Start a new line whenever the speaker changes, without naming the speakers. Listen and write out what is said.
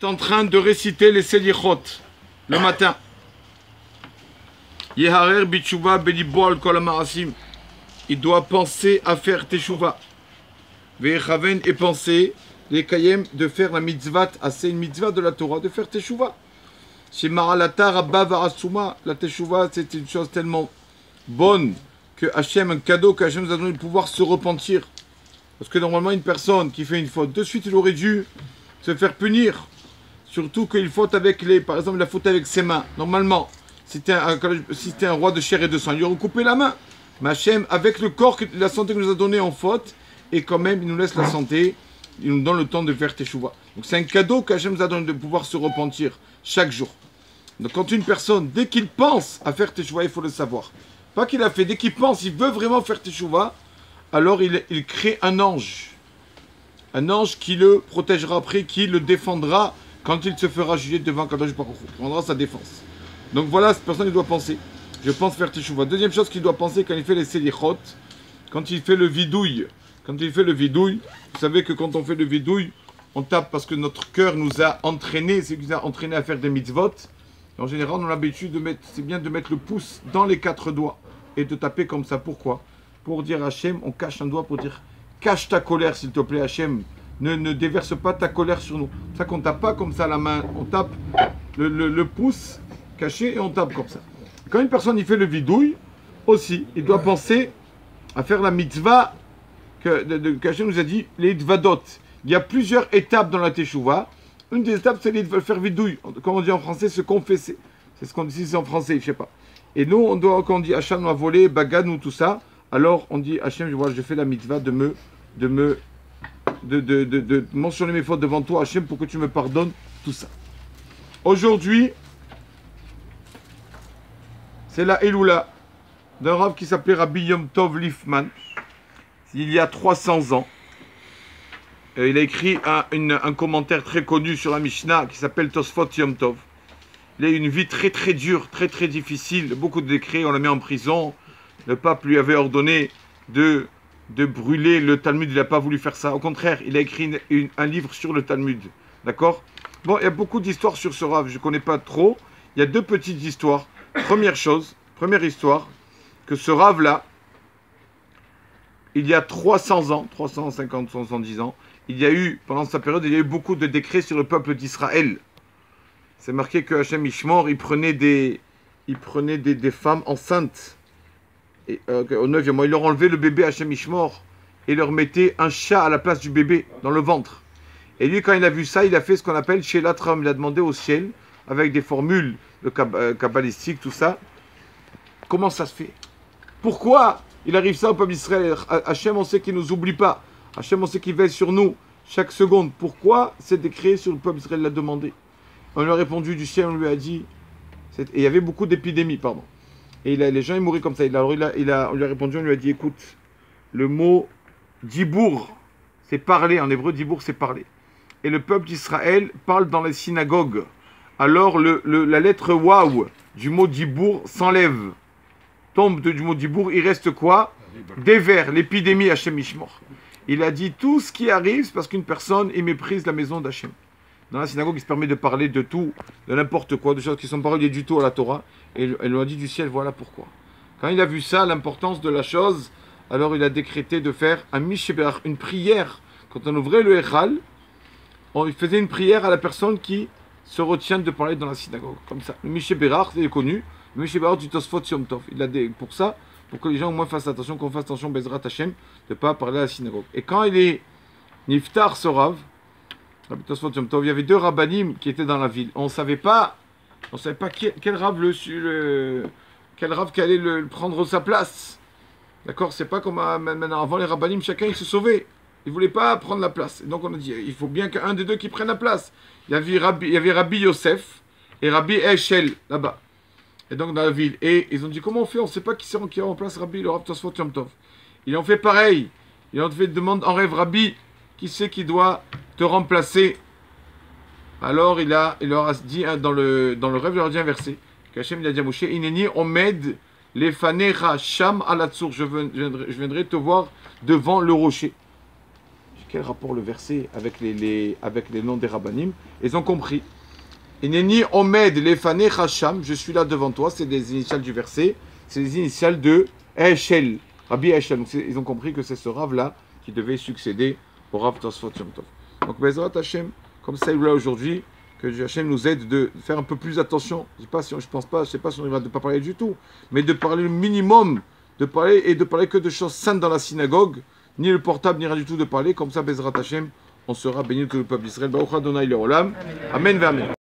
est en train de réciter les Selichot le matin. Yeharer bitshuva belibo al kol ha'ma'asim. Il doit penser à faire teshuva. Ve'echaven et penser les kayem de faire la mitzvah, c'est une mitzvah de la Torah, de faire teshuva. Chez Maralata Rabba Varasuma, la teshuva c'est une chose tellement bonne que Hachem, un cadeau que Hachem nous a donné de pouvoir se repentir. Parce que normalement une personne qui fait une faute, de suite il aurait dû se faire punir. Surtout qu'il faute avec par exemple la faute avec ses mains. Normalement, si c'était un roi de chair et de sang, il aurait coupé la main. Mais Hachem, avec le corps, la santé qu'il nous a donné en faute, et quand même il nous laisse la santé, il nous donne le temps de faire teshuva. Donc c'est un cadeau qu'Hachem nous a donné de pouvoir se repentir chaque jour. Donc quand une personne, dès qu'il pense à faire teshuva, il faut le savoir. Pas qu'il a fait, dès qu'il pense, il veut vraiment faire teshuva, alors il crée un ange. Un ange qui le protégera après, qui le défendra quand il se fera juger devant Kadosh Baruch Hu. Il prendra sa défense. Donc voilà, cette personne, il doit penser. Je pense faire teshuva. Deuxième chose qu'il doit penser quand il fait les selichot, quand il fait le vidouille. Quand il fait le vidouille, vous savez que quand on fait le vidouille, on tape parce que notre cœur nous a entraînés, c'est qu'il nous a entraînés à faire des mitzvot. Et en général, on a l'habitude de mettre, c'est bien de mettre le pouce dans les 4 doigts et de taper comme ça. Pourquoi? Pour dire Hachem, on cache un doigt pour dire cache ta colère s'il te plaît Hachem. Ne déverse pas ta colère sur nous. C'est ça qu'on tape pas comme ça la main, on tape le pouce caché et on tape comme ça. Quand une personne il fait le vidouille, aussi, il doit penser à faire la mitzvah qu'Hachem nous a dit, les dvadot. Il y a plusieurs étapes dans la teshuva. Une des étapes, c'est de faire vidouille. Comme on dit en français, se confesser. C'est ce qu'on dit ici en français, je sais pas. Et nous, quand on dit Hachem m'a volé, bagan ou tout ça, alors on dit Hachem, je fais la mitzvah de mentionner mes fautes devant toi, Hachem, pour que tu me pardonnes tout ça. Aujourd'hui, c'est la Eloula d'un rav qui s'appelait Rabbi Yom Tov Lifman. Il y a 300 ans. Il a écrit un commentaire très connu sur la Mishnah qui s'appelle Tosfot Yom Tov. Il a eu une vie très très dure, très très difficile, beaucoup de décrets, on l'a mis en prison. Le pape lui avait ordonné de brûler le Talmud, il n'a pas voulu faire ça. Au contraire, il a écrit un livre sur le Talmud. D'accord? Bon, il y a beaucoup d'histoires sur ce rav, je ne connais pas trop. Il y a 2 petites histoires. Première histoire, que ce rav-là, il y a 300 ans, 350, 310 ans, pendant sa période, il y a eu beaucoup de décrets sur le peuple d'Israël. C'est marqué que Hachem Ishmor, il prenait des femmes enceintes. Et, au 9e mois, il leur enlevait le bébé Hachem Ishmor et leur mettait un chat à la place du bébé dans le ventre. Et lui, quand il a vu ça, il a fait ce qu'on appelle chez l'Atram. Il a demandé au ciel, avec des formules kabbalistiques, tout ça, comment ça se fait? Pourquoi il arrive ça au peuple d'Israël? Hachem, on sait qu'il ne nous oublie pas. Hachem, on sait qu'il veille sur nous chaque seconde. Pourquoi c'est décret sur le peuple d'Israël l'a demandé? On lui a répondu du ciel, on lui a dit... Et il y avait beaucoup d'épidémies, pardon. Et les gens, ils mouraient comme ça. On lui a répondu, on lui a dit, écoute, le mot dibour, c'est parler. En hébreu, dibour, c'est parler. Et le peuple d'Israël parle dans les synagogues. Alors, la lettre waouh du mot dibour s'enlève. Tombe du mot dibour, il reste quoi? Des vers, l'épidémie Hachem Ishmor. Il a dit, tout ce qui arrive, c'est parce qu'une personne, il méprise la maison d'Hachem. Dans la synagogue, il se permet de parler de tout, de n'importe quoi, de choses qui sont pas reliées du tout à la Torah. Et elle lui a dit du ciel, voilà pourquoi. Quand il a vu ça, l'importance de la chose, alors il a décrété de faire un Mishéberach, une prière. Quand on ouvrait le Echal, il faisait une prière à la personne qui se retient de parler dans la synagogue. Comme ça. Le Mishéberach, c'est connu. Le Mishéberach du Tosfot Yom Tov. Il a pour ça, pour que les gens au moins fassent attention, qu'on fasse attention, Bezrat Hashem, de ne pas parler à la synagogue. Et quand il est Niftar, ce Rav, il y avait 2 rabbanim qui étaient dans la ville. On ne savait pas quel Rav qui allait le prendre sa place. D'accord? C'est pas comme maintenant. Avant les rabbanim, chacun il se sauvait. Il ne voulait pas prendre la place. Et donc on a dit, il faut bien qu'un des 2 qui prenne la place. Il y avait Rabbi Yosef et Rabbi Eshel là-bas. Et donc dans la ville. Et ils ont dit, comment on fait? On ne sait pas qui remplace Rabbi, le Rav Tosfot Yom Tov. Ils ont fait pareil. Ils ont fait demande en rêve, Rabbi, qui c'est qui doit te remplacer? Alors il leur a dit dans le rêve, il leur a dit un verset. Qu'Hachem il a dit à Moshe, Ineni omed lefanecha sham alatsur. Je viendrai te voir devant le rocher. quel rapport le verset avec les noms des rabbanim? Ils ont compris. Ineni Omed Lefane Hacham, je suis là devant toi, c'est des initiales du verset, c'est les initiales de Eshel, Rabbi Eshel. Donc ils ont compris que c'est ce Rav-là qui devait succéder au Rav Tosfot Yom Tov. Donc Bezrat Hashem, comme ça il est là aujourd'hui, que Hashem nous aide de faire un peu plus attention. Je sais pas si on va ne pas parler du tout, mais de parler le minimum, de parler que de choses saintes dans la synagogue, ni le portable, ni rien du tout de parler. Comme ça, Bezrat Hashem, on sera béni que le peuple d'Israël. Baruch Adonai Leolam. Amen. Amen.